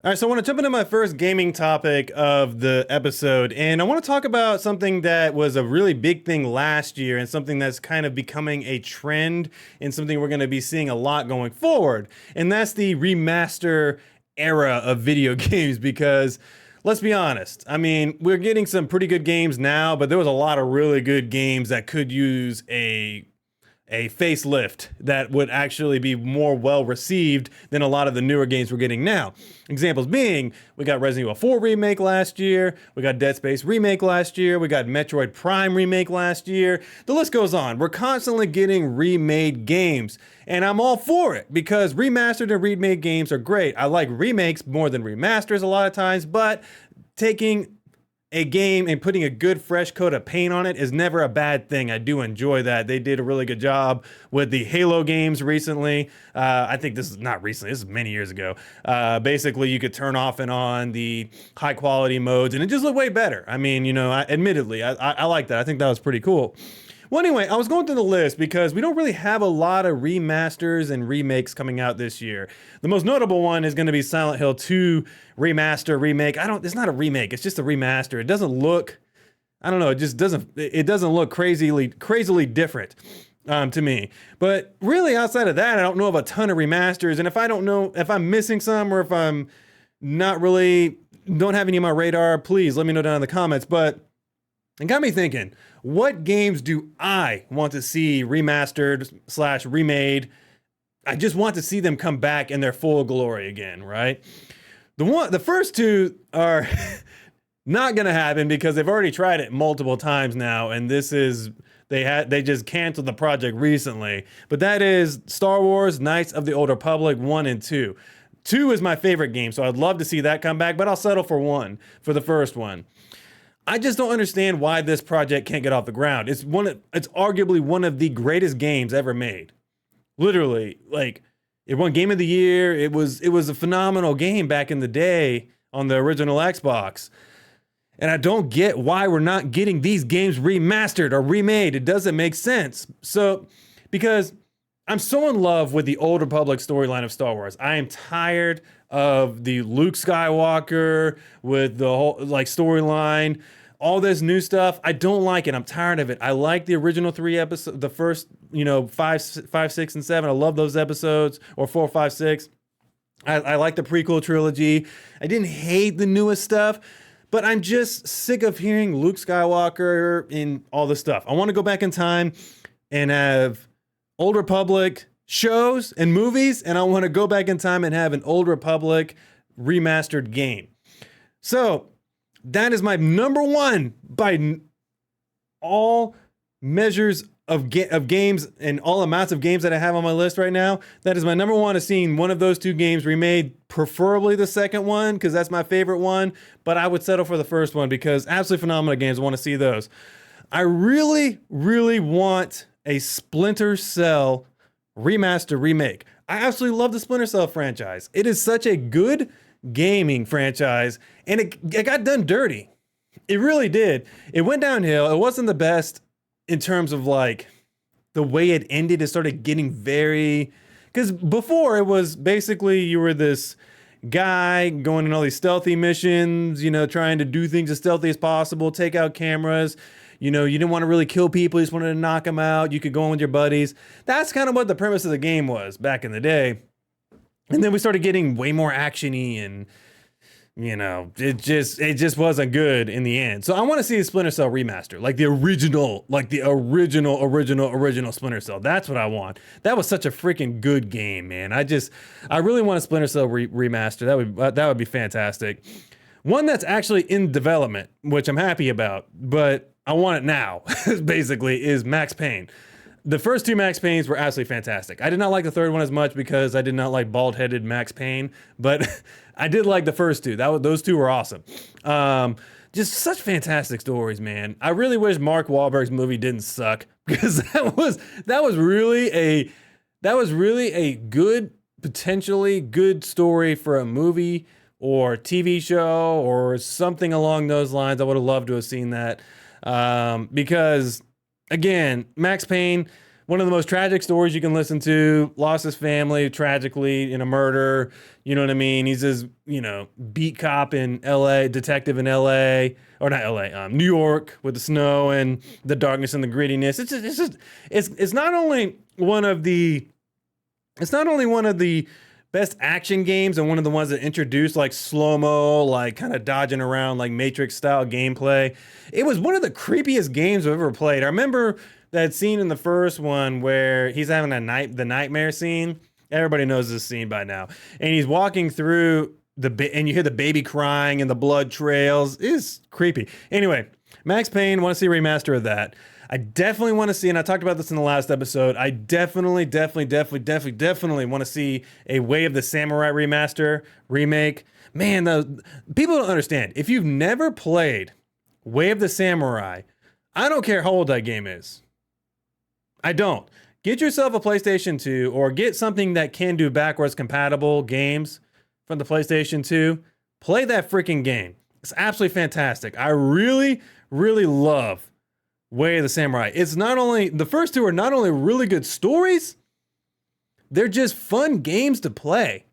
All right, so I want to jump into my first gaming topic of the episode, and I want to talk about something that was a really big thing last year and something that's kind of becoming a trend and something we're going to be seeing a lot going forward. And that's the remaster era of video games because let's be honest. I mean, we're getting some pretty good games now, but there was a lot of really good games that could use a facelift that would actually be more well received than a lot of the newer games we're getting now. Examples being, we got Resident Evil 4 remake last year, we got Dead Space remake last year, we got Metroid Prime remake last year. The list goes on. We're constantly getting remade games, and I'm all for it because remastered and remade games are great. I like remakes more than remasters a lot of times, but taking a game and putting a good fresh coat of paint on it is never a bad thing. I do enjoy that. They did a really good job with the Halo games recently. I think this is not recently, this is many years ago. Basically, you could turn off and on the high quality modes and it just looked way better. I mean, admittedly, I like that. I think that was pretty cool. Well, anyway, I was going through the list because we don't really have a lot of remasters and remakes coming out this year. The most notable one is going to be Silent Hill 2 remaster, remake. It's not a remake, it's just a remaster. It doesn't look, I don't know, it doesn't look crazily different to me. But really outside of that, I don't know of a ton of remasters. And if I don't know, if I'm missing some or if I'm not really, don't have any on my radar, please let me know down in the comments. But it got me thinking, what games do I want to see remastered / remade? I just want to see them come back in their full glory again, right? The first two are not gonna happen because they've already tried it multiple times now, and they just canceled the project recently. But that is Star Wars Knights of the Old Republic 1 and 2. 2 is my favorite game, so I'd love to see that come back, but I'll settle for 1 for the first one. I just don't understand why this project can't get off the ground. It's arguably one of the greatest games ever made. Literally, like, it won Game of the Year. It was a phenomenal game back in the day on the original Xbox. And I don't get why we're not getting these games remastered or remade. It doesn't make sense. So, because I'm so in love with the Old Republic storyline of Star Wars. I am tired of the Luke Skywalker with the whole storyline, all this new stuff. I don't like it. I'm tired of it. I like the original 3 episodes, the first, 5, 6, and 7. I love those episodes, or 4, 5, 6. I like the prequel trilogy. I didn't hate the newest stuff, but I'm just sick of hearing Luke Skywalker in all this stuff. I want to go back in time and have Old Republic shows and movies, and I want to go back in time and have an Old Republic remastered game. So that is my number one by all measures of games and all amounts of games that I have on my list right now. That is my number one, is seeing one of those 2 games remade, preferably the second one because that's my favorite one, but I would settle for the first one because absolutely phenomenal games. I want to see those. I really, really want a Splinter Cell remaster remake. I absolutely love the Splinter Cell franchise. It is such a good gaming franchise, and it got done dirty. It really did. It went downhill. It wasn't the best in terms of like the way it ended. It started getting because before it was basically you were this guy going on all these stealthy missions, trying to do things as stealthy as possible, take out cameras. You didn't want to really kill people. You just wanted to knock them out. You could go in with your buddies. That's kind of what the premise of the game was back in the day. And then we started getting way more actiony, and it just wasn't good in the end. So I want to see a Splinter Cell remaster, like the original Splinter Cell. That's what I want. That was such a freaking good game, man. I really want a Splinter Cell remaster. That would be fantastic. One that's actually in development, which I'm happy about, but I want it now, basically, is Max Payne. The first 2 Max Paynes were absolutely fantastic. I did not like the third one as much because I did not like bald-headed Max Payne, but I did like the first 2. Those 2 were awesome. Just such fantastic stories, man. I really wish Mark Wahlberg's movie didn't suck because that was really a good, potentially good story for a movie or TV show or something along those lines. I would have loved to have seen that. Because again, Max Payne one of the most tragic stories you can listen to. Lost his family tragically in a murder. You know what I mean? He's this, beat cop in L.A., detective in L.A., or not L.A., New York, with the snow and the darkness and the grittiness. It's not only one of the best action games and one of the ones that introduced like slow-mo, like kind of dodging around, like Matrix style gameplay. It was one of the creepiest games I've ever played. I remember that scene in the first one where he's having the nightmare scene. Everybody knows this scene by now. And he's walking through and you hear the baby crying and the blood trails. It's creepy. Anyway, Max Payne, want to see a remaster of that. I definitely want to see, and I talked about this in the last episode, I definitely want to see a Way of the Samurai remaster, remake. Man, people don't understand. If you've never played Way of the Samurai, I don't care how old that game is. I don't. Get yourself a PlayStation 2 or get something that can do backwards compatible games from the PlayStation 2. Play that freaking game. It's absolutely fantastic. I really, really love Way of the Samurai. It's not only, the first two are not only really good stories, they're just fun games to play.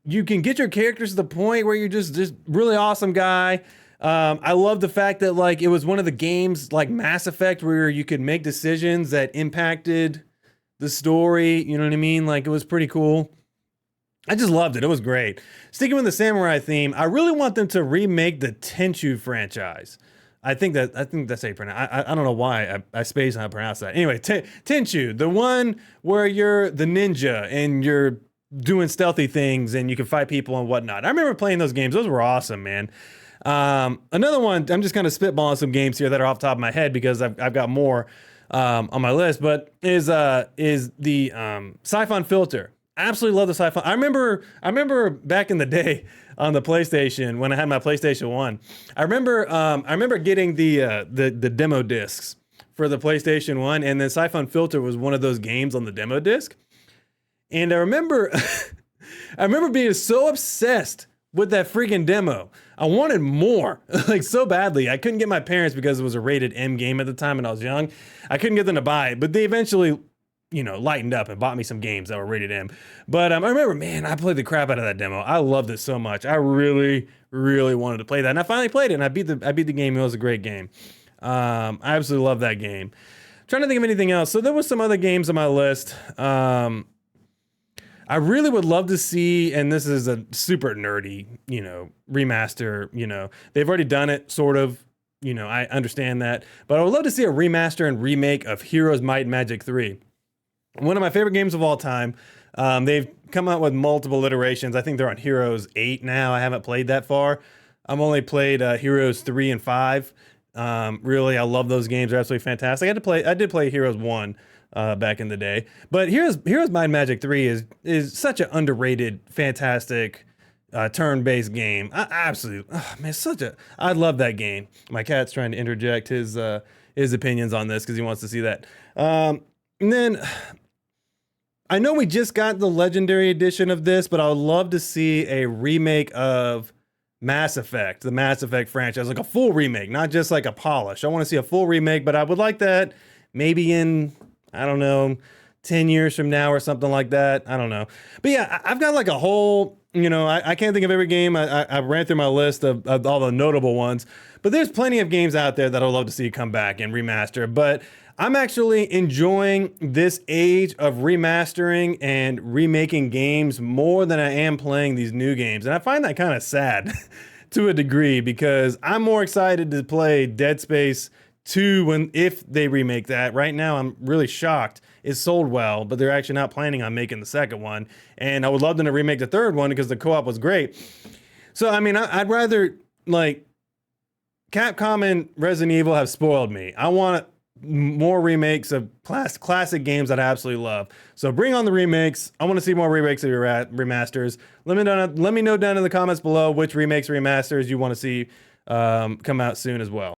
You can get your characters to the point where you're just really awesome guy. I love the fact that like it was one of the games like Mass Effect where you could make decisions that impacted the story. You know what I mean? Like it was pretty cool. I just loved it. It was great. Sticking with the samurai theme, I really want them to remake the Tenchu franchise. I think that's how you pronounce. I don't know why I spaced on how to pronounce that. Anyway, Tenchu, the one where you're the ninja and you're doing stealthy things and you can fight people and whatnot. I remember playing those games. Those were awesome, man. Another one, I'm just kind of spitballing some games here that are off the top of my head because I've got more on my list, but is the Siphon Filter. Absolutely love the Siphon. I remember back in the day on the PlayStation when I had my PlayStation 1. I remember getting the demo discs for the PlayStation 1, and then Siphon Filter was one of those games on the demo disc. And I remember I remember being so obsessed with that freaking demo. I wanted more, like so badly. I couldn't get my parents because it was a rated M game at the time and I was young. I couldn't get them to buy it, but they eventually, lightened up and bought me some games that were rated M. But I remember, man, I played the crap out of that demo. I loved it so much. I really, really wanted to play that. And I finally played it and I beat the game. It was a great game. I absolutely love that game. Trying to think of anything else. So there was some other games on my list. I really would love to see, and this is a super nerdy, remaster, they've already done it, sort of, I understand that, but I would love to see a remaster and remake of Heroes Might and Magic 3. One of my favorite games of all time. They've come out with multiple iterations. I think they're on Heroes 8 now. I haven't played that far. I've only played Heroes 3 and 5. Really, I love those games. They're absolutely fantastic. I did play Heroes 1. Back in the day, but Heroes Might and Magic 3 is such an underrated, fantastic turn-based game. Absolutely, man, I love that game. My cat's trying to interject his opinions on this because he wants to see that. And then I know we just got the Legendary Edition of this, but I would love to see a remake of Mass Effect, the Mass Effect franchise, like a full remake, not just like a polish. I want to see a full remake, but I would like that maybe in, I don't know, 10 years from now or something like that. I don't know. But yeah, I've got like a whole, I can't think of every game. I ran through my list of all the notable ones, but there's plenty of games out there that I'd love to see come back and remaster. But I'm actually enjoying this age of remastering and remaking games more than I am playing these new games. And I find that kind of sad to a degree because I'm more excited to play Dead Space 2 if they remake that. Right now, I'm really shocked. It sold well, but they're actually not planning on making the second one. And I would love them to remake the third one because the co-op was great. So, I mean, I'd rather, like, Capcom and Resident Evil have spoiled me. I want more remakes of classic games that I absolutely love. So bring on the remakes. I want to see more remakes of your remasters. Let me know down in the comments below which remakes or remasters you want to see come out soon as well.